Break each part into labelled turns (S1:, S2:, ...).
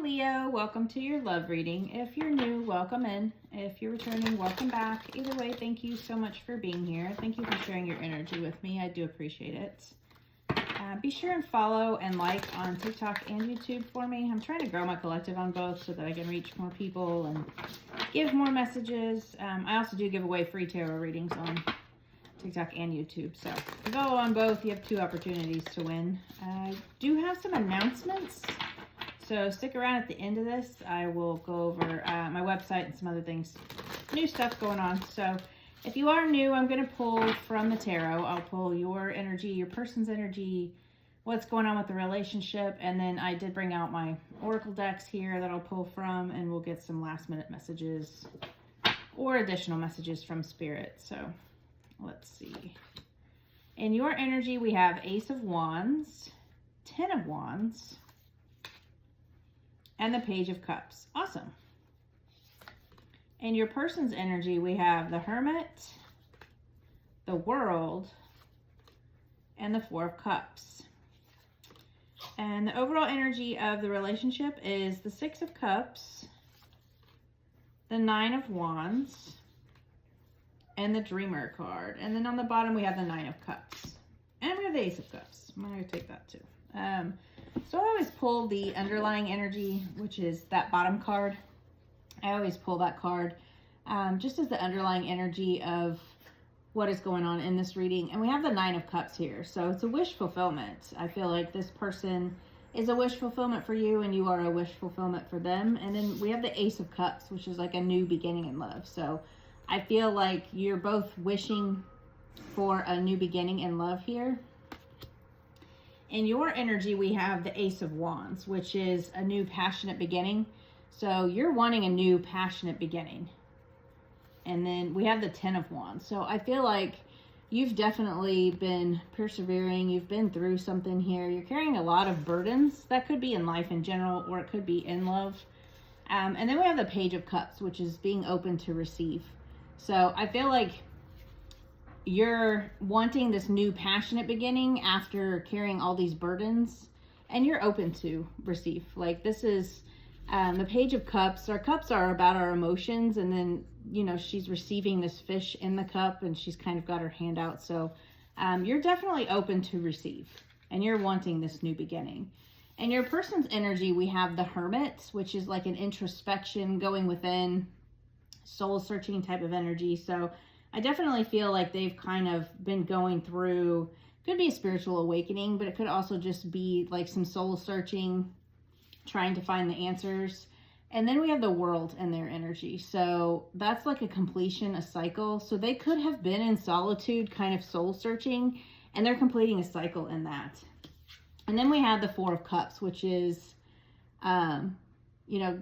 S1: Leo, welcome to your love reading. If you're new, welcome in. If you're returning, welcome back. Either way, thank you so much for being here. Thank you for sharing your energy with me. I do appreciate it. Be sure and follow and like on TikTok and YouTube for me. I'm trying to grow my collective on both so that I can reach more people and give more messages. I also do give away free tarot readings on TikTok and YouTube. So if you follow on both, you have 2 opportunities to win. I do have some announcements. So stick around at the end of this. I will go over my website and some other things, new stuff going on. So if you are new, I'm going to pull from the tarot. I'll pull your energy, your person's energy, what's going on with the relationship. And then I did bring out my oracle decks here that I'll pull from, and we'll get some last minute messages or additional messages from Spirit. So let's see. In your energy, we have Ace of Wands, 10 of Wands, and the Page of Cups. Awesome. In your person's energy, we have the Hermit, the World, and the 4 of Cups. And the overall energy of the relationship is the 6 of Cups, the 9 of Wands, and the Dreamer card. And then on the bottom, we have the 9 of Cups. And we have the Ace of Cups. I'm going to take that too. So I always pull the underlying energy, which is that bottom card. I always pull that card just as the underlying energy of what is going on in this reading. And we have the 9 of Cups here. So it's a wish fulfillment. I feel like this person is a wish fulfillment for you, and you are a wish fulfillment for them. And then we have the Ace of Cups, which is like a new beginning in love. So I feel like you're both wishing for a new beginning in love here. In your energy, we have the Ace of Wands, which is a new passionate beginning. So you're wanting a new passionate beginning. And then we have the 10 of Wands. So I feel like you've definitely been persevering. You've been through something here. You're carrying a lot of burdens. That could be in life in general, or it could be in love. And then we have the Page of Cups, which is being open to receive. So I feel like you're wanting this new passionate beginning after carrying all these burdens, and you're open to receive. Like, this is the Page of Cups. Our cups are about our emotions, and then, you know, she's receiving this fish in the cup, and she's kind of got her hand out. So you're definitely open to receive, and you're wanting this new beginning. And your person's energy, we have the Hermit, which is like an introspection, going within, soul searching type of energy. So I definitely feel like they've kind of been going through, could be a spiritual awakening, but it could also just be like some soul searching, trying to find the answers. And then we have the World and their energy. So that's like a completion, a cycle. So they could have been in solitude, kind of soul searching, and they're completing a cycle in that. And then we have the 4 of Cups, which is, you know,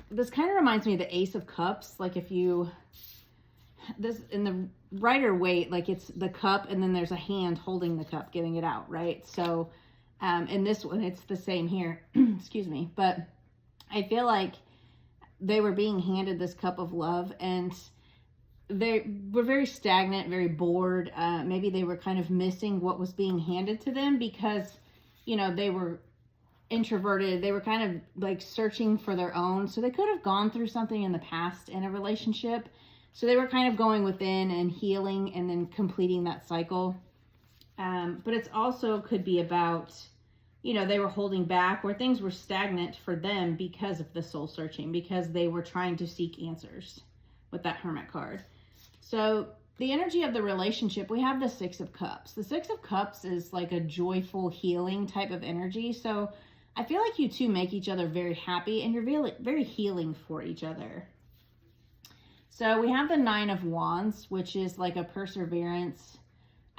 S1: this kind of reminds me of the Ace of Cups. Like, if you, this in the Rider Waite, like, it's the cup and then there's a hand holding the cup, giving it out, right? So in this one, it's the same here. Excuse me. But I feel like they were being handed this cup of love, and they were very stagnant, very bored. Maybe they were kind of missing what was being handed to them because, you know, they were introverted. They were kind of like searching for their own. So they could have gone through something in the past in a relationship. So they were kind of going within and healing and then completing that cycle. But it's also could be about, you know, they were holding back, or things were stagnant for them because of the soul searching, because they were trying to seek answers with that Hermit card. So the energy of the relationship, we have the 6 of Cups. The 6 of Cups is like a joyful healing type of energy. So I feel like you two make each other very happy, and you're very, very healing for each other. So we have the 9 of Wands, which is like a perseverance,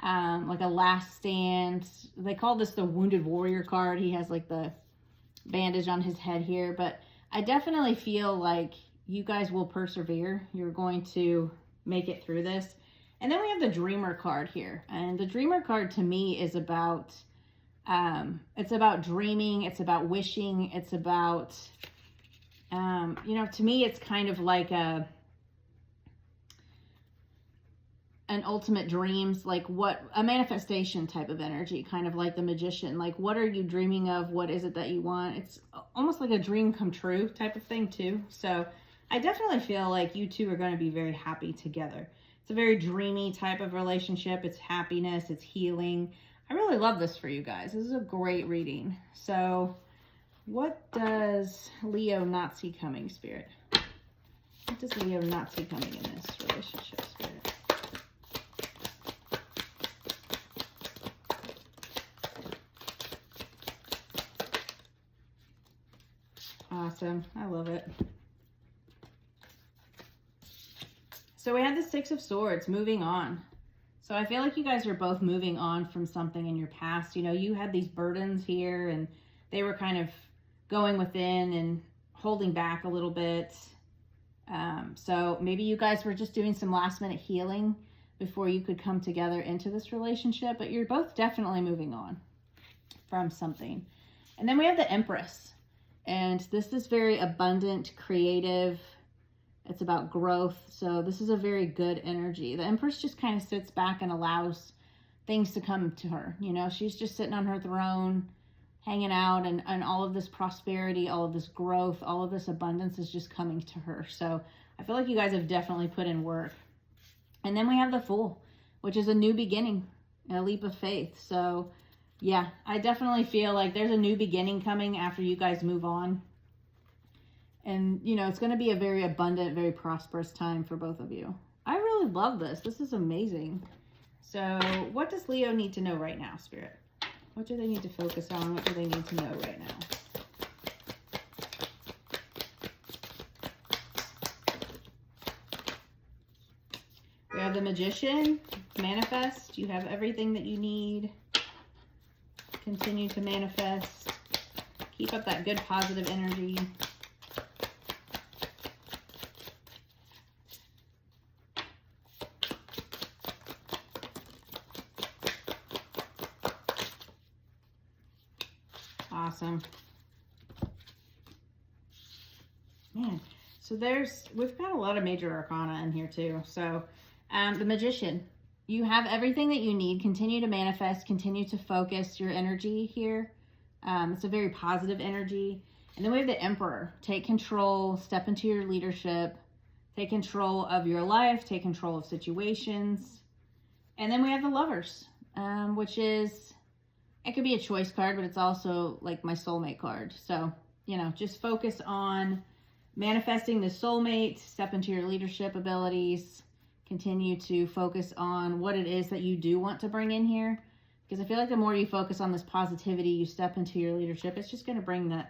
S1: like a last stand. They call this the Wounded Warrior card. He has like the bandage on his head here, but I definitely feel like you guys will persevere. You're going to make it through this. And then we have the Dreamer card here. And the Dreamer card to me is about, it's about dreaming. It's about wishing. It's about, you know, to me, it's kind of like and ultimate dreams, like what a manifestation type of energy, kind of like the Magician. Like, what are you dreaming of? What is it that you want? It's almost like a dream come true type of thing too. So I definitely feel like you two are going to be very happy together. It's a very dreamy type of relationship. It's happiness, it's healing. I really love this for you guys. This is a great reading. So what does Leo not see coming, Spirit? What does Leo not see coming in this relationship, Spirit? Awesome. I love it. So we have the Six of Swords, moving on. So I feel like you guys are both moving on from something in your past. You know, you had these burdens here and they were kind of going within and holding back a little bit. So maybe you guys were just doing some last minute healing before you could come together into this relationship, but you're both definitely moving on from something. And then we have the Empress. And this is very abundant, creative. It's about growth. So this is a very good energy. The Empress just kind of sits back and allows things to come to her. You know, she's just sitting on her throne, hanging out, and all of this prosperity, all of this growth, all of this abundance is just coming to her. So I feel like you guys have definitely put in work. And then we have the Fool, which is a new beginning, a leap of faith. So yeah, I definitely feel like there's a new beginning coming after you guys move on. And, you know, it's going to be a very abundant, very prosperous time for both of you. I really love this. This is amazing. So what does Leo need to know right now, Spirit? What do they need to focus on? What do they need to know right now? We have the Magician. Manifest. You have everything that you need. Continue to manifest. Keep up that good positive energy. Awesome. Man, so we've got a lot of major arcana in here too. So the Magician. You have everything that you need. Continue to manifest. Continue to focus your energy here. It's a very positive energy. And then we have the Emperor. Take control. Step into your leadership. Take control of your life. Take control of situations. And then we have the Lovers, which is, it could be a choice card, but it's also like my soulmate card. So, you know, just focus on manifesting the soulmate. Step into your leadership abilities. Continue to focus on what it is that you do want to bring in here. Because I feel like the more you focus on this positivity, you step into your leadership, it's just going to bring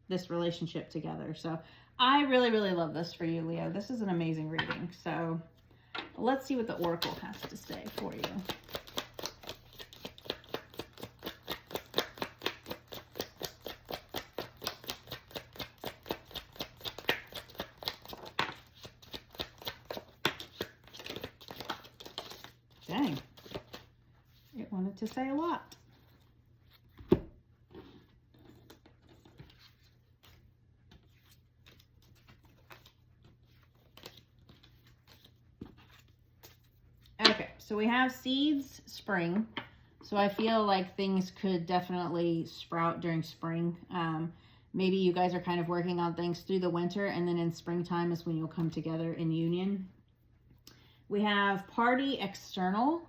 S1: this relationship together. So I really, really love this for you, Leo. This is an amazing reading. So let's see what the Oracle has to say for you. Dang. It wanted to say a lot. Okay, so we have seeds, spring. So I feel like things could definitely sprout during spring. Maybe you guys are kind of working on things through the winter, and then in springtime is when you'll come together in union. We have party external.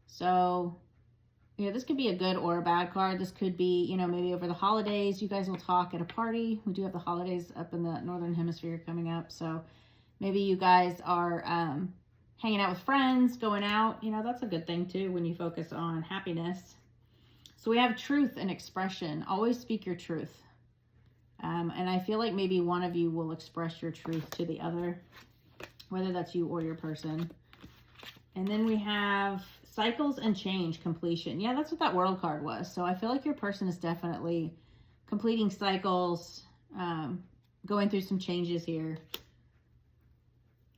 S1: So, you know, this could be a good or a bad card. This could be, you know, maybe over the holidays, you guys will talk at a party. We do have the holidays up in the Northern Hemisphere coming up. So maybe you guys are hanging out with friends, going out. You know, that's a good thing too when you focus on happiness. So we have truth and expression. Always speak your truth. And I feel like maybe one of you will express your truth to the other, whether that's you or your person. And then we have cycles and change, completion. Yeah, that's what that World card was. So I feel like your person is definitely completing cycles, going through some changes here.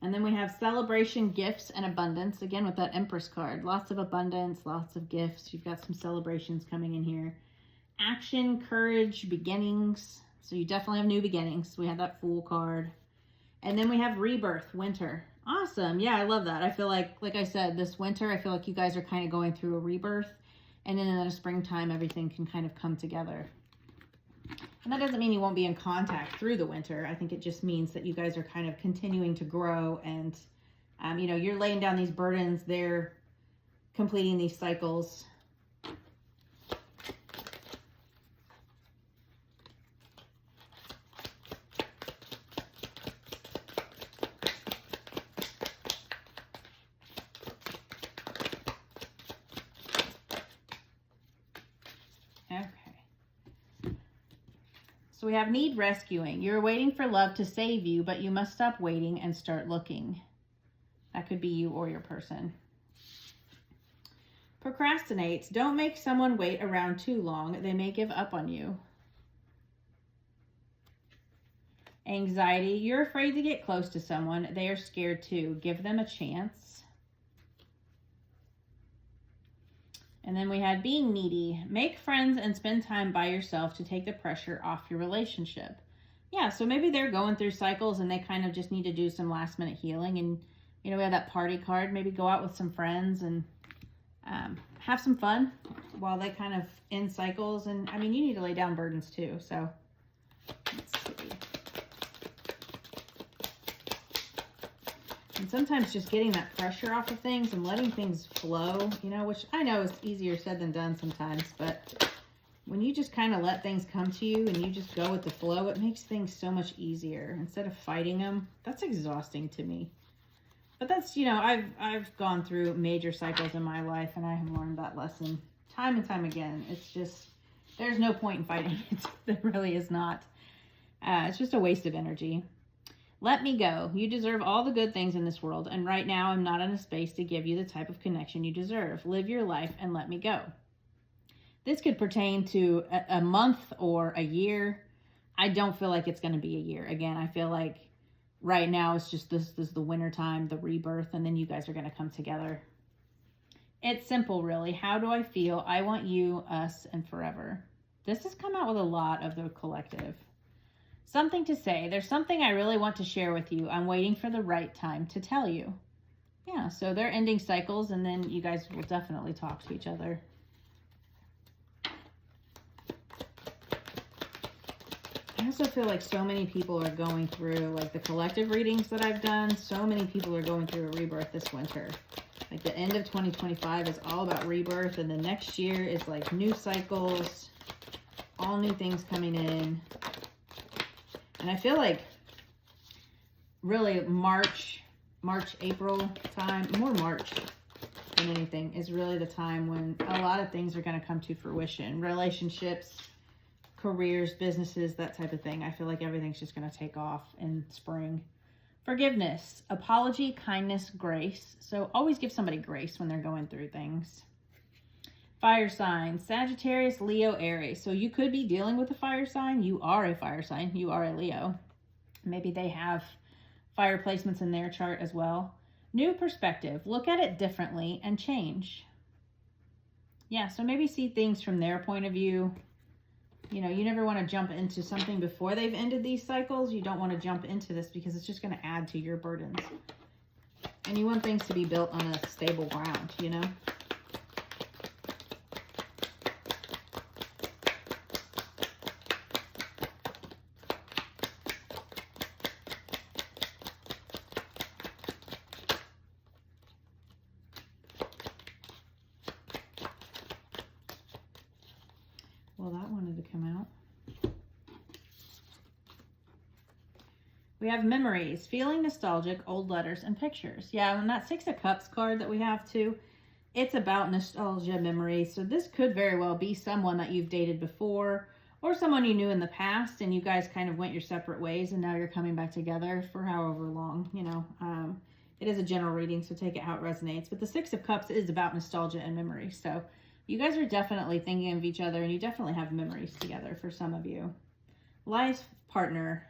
S1: And then we have celebration, gifts, and abundance. Again, with that Empress card. Lots of abundance, lots of gifts. You've got some celebrations coming in here. Action, courage, beginnings. So you definitely have new beginnings. We have that Fool card. And then we have rebirth, winter. Awesome. Yeah, I love that. I feel like I said, this winter, I feel like you guys are kind of going through a rebirth. And then in the springtime, everything can kind of come together. And that doesn't mean you won't be in contact through the winter. I think it just means that you guys are kind of continuing to grow. And, you know, you're laying down these burdens. They're completing these cycles. So we have need rescuing. You're waiting for love to save you, but you must stop waiting and start looking. That could be you or your person. Procrastinates. Don't make someone wait around too long. They may give up on you. Anxiety. You're afraid to get close to someone. They are scared too. Give them a chance. And then we had being needy. Make friends and spend time by yourself to take the pressure off your relationship. Yeah, so maybe they're going through cycles and they kind of just need to do some last minute healing. And, you know, we have that party card. Maybe go out with some friends and have some fun while they kind of end cycles. And, I mean, you need to lay down burdens too. So, let's see. And sometimes just getting that pressure off of things and letting things flow, you know, which I know is easier said than done sometimes, but when you just kind of let things come to you and you just go with the flow, it makes things so much easier instead of fighting them. That's exhausting to me. But that's, you know, I've gone through major cycles in my life and I have learned that lesson time and time again. It's just, there's no point in fighting it. There really is not. It's just a waste of energy. Let me go. You deserve all the good things in this world, and right now I'm not in a space to give you the type of connection you deserve. Live your life and let me go. This could pertain to a month or a year. I don't feel like it's going to be a year. Again, I feel like right now it's just this is the winter time, the rebirth, and then you guys are going to come together. It's simple, really. How do I feel? I want you, us, and forever. This has come out with a lot of the collective. Something to say. There's something I really want to share with you. I'm waiting for the right time to tell you. Yeah, so they're ending cycles, and then you guys will definitely talk to each other. I also feel like so many people are going through, like the collective readings that I've done, so many people are going through a rebirth this winter. Like the end of 2025 is all about rebirth, and the next year is like new cycles, all new things coming in. And I feel like really March, April time, more March than anything, is really the time when a lot of things are going to come to fruition. Relationships, careers, businesses, that type of thing. I feel like everything's just going to take off in spring. Forgiveness, apology, kindness, grace. So always give somebody grace when they're going through things. Fire sign, Sagittarius, Leo, Aries. So you could be dealing with a fire sign. You are a fire sign. You are a Leo. Maybe they have fire placements in their chart as well. New perspective. Look at it differently and change. Yeah, so maybe see things from their point of view. You know, you never want to jump into something before they've ended these cycles. You don't want to jump into this because it's just going to add to your burdens. And you want things to be built on a stable ground, you know? Well, that wanted to come out. We have memories, feeling nostalgic, old letters, and pictures. Yeah, and that Six of Cups card that we have too, it's about nostalgia, memories. So this could very well be someone that you've dated before or someone you knew in the past and you guys kind of went your separate ways and now you're coming back together for however long, you know. It is a general reading, so take it how it resonates. But the Six of Cups is about nostalgia and memory. So you guys are definitely thinking of each other and you definitely have memories together for some of you. Life partner,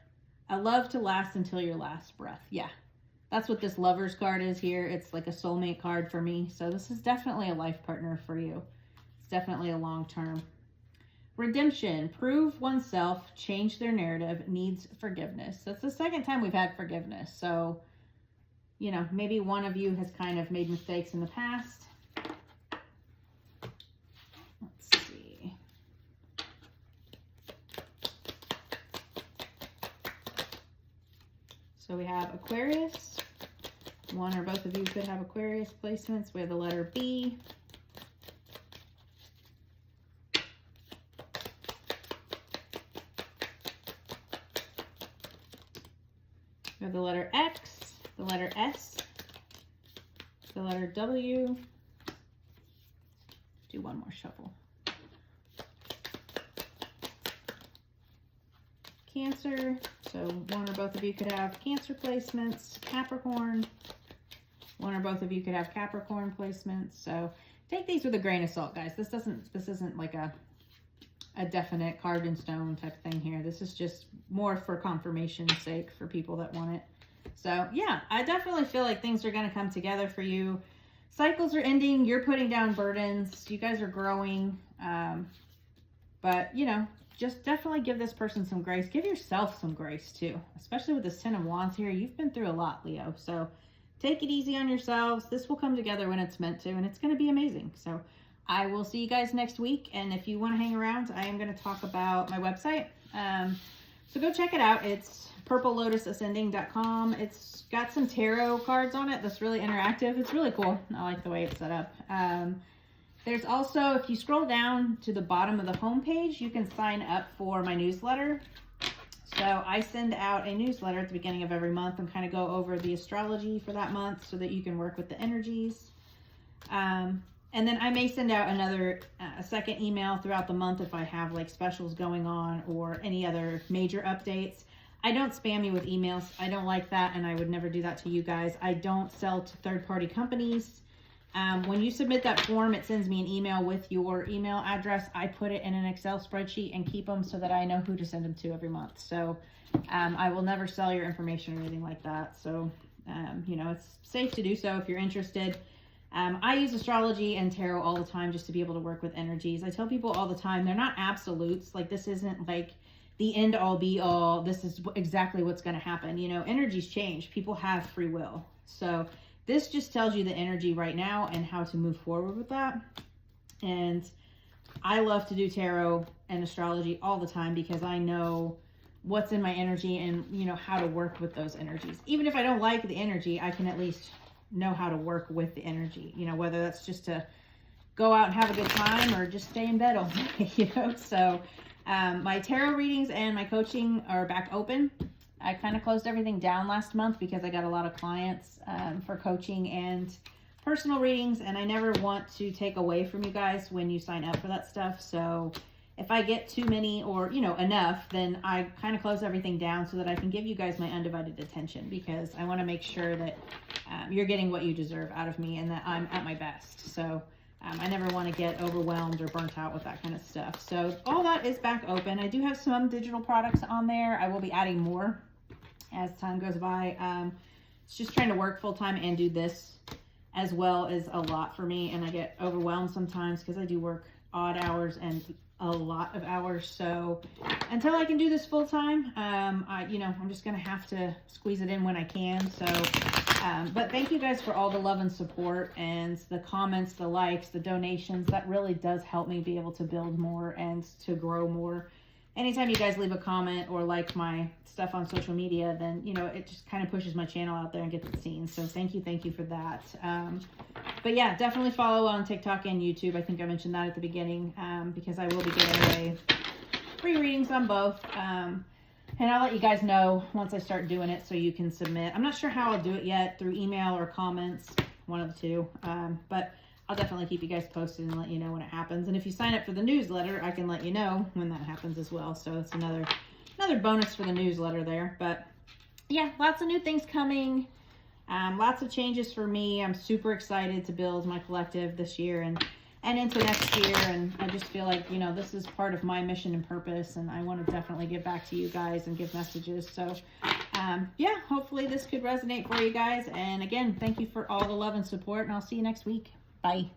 S1: a love to last until your last breath. Yeah, that's what this Lovers card is here. It's like a soulmate card for me. So this is definitely a life partner for you. It's definitely a long term. Redemption, prove oneself, change their narrative, needs forgiveness. That's the second time we've had forgiveness. So you know, maybe one of you has kind of made mistakes in the past. Let's see. So we have Aquarius. One or both of you could have Aquarius placements. We have the letter B. We have the letter X, the letter S, the letter W. Do one more shuffle. Cancer. So one or both of you could have Cancer placements. Capricorn. One or both of you could have Capricorn placements. So take these with a grain of salt, guys. This isn't like a definite carved in stone type thing here. This is just more for confirmation's sake for people that want it. So yeah, I definitely feel like things are going to come together for you. Cycles are ending. You're putting down burdens. You guys are growing. But you know, just definitely give this person some grace. Give yourself some grace too, especially with this 10 of Wands here. You've been through a lot, Leo. So take it easy on yourselves. This will come together when it's meant to, and it's going to be amazing. So I will see you guys next week. And if you want to hang around, I am going to talk about my website. So go check it out. It's thepurplelotusascending.com. It's got some tarot cards on it that's really interactive. It's really cool. I like the way it's set up. There's also, if you scroll down to the bottom of the homepage, you can sign up for my newsletter. So I send out a newsletter at the beginning of every month and kind of go over the astrology for that month so that you can work with the energies. And then I may send out a second email throughout the month if I have like specials going on or any other major updates. I don't spam you with emails. I don't like that, and I would never do that to you guys. I don't sell to third-party companies. When you submit that form, it sends me an email with your email address. I put it in an Excel spreadsheet and keep them so that I know who to send them to every month. So I will never sell your information or anything like that. So, you know, it's safe to do so if you're interested. I use astrology and tarot all the time just to be able to work with energies. I tell people all the time, they're not absolutes. Like, this isn't like the end all be all. This is exactly what's going to happen. You know, energies change. People have free will. So this just tells you the energy right now and how to move forward with that. And I love to do tarot and astrology all the time because I know what's in my energy and, you know, how to work with those energies. Even if I don't like the energy, I can at least know how to work with the energy, you know, whether that's just to go out and have a good time or just stay in bed all day, you know. So my tarot readings and my coaching are back open. I kind of closed everything down last month because I got a lot of clients for coaching and personal readings, and I never want to take away from you guys when you sign up for that stuff. So if I get too many or, you know, enough, then I kind of close everything down so that I can give you guys my undivided attention, because I want to make sure that you're getting what you deserve out of me and that I'm at my best. So I never want to get overwhelmed or burnt out with that kind of stuff. So all that is back open. I do have some digital products on there. I will be adding more as time goes by. It's just trying to work full time and do this as well is a lot for me, and I get overwhelmed sometimes because I do work odd hours and a lot of hours. So until I can do this full time, I'm just gonna have to squeeze it in when I can. So but thank you guys for all the love and support and the comments, the likes, the donations. That really does help me be able to build more and to grow more. Anytime you guys leave a comment or like my stuff on social media, then, you know, it just kind of pushes my channel out there and gets it seen. So thank you for that. But yeah, definitely follow on TikTok and YouTube. I think I mentioned that at the beginning, because I will be giving away free readings on both. And I'll let you guys know once I start doing it so you can submit. I'm not sure how I'll do it yet, through email or comments, one of the two. But I'll definitely keep you guys posted and let you know when it happens. And if you sign up for the newsletter, I can let you know when that happens as well. So it's another bonus for the newsletter there. But yeah, lots of new things coming. Lots of changes for me. I'm super excited to build my collective this year and into next year. And I just feel like, you know, this is part of my mission and purpose. And I want to definitely give back to you guys and give messages. So yeah, hopefully this could resonate for you guys. And again, thank you for all the love and support. And I'll see you next week. Bye.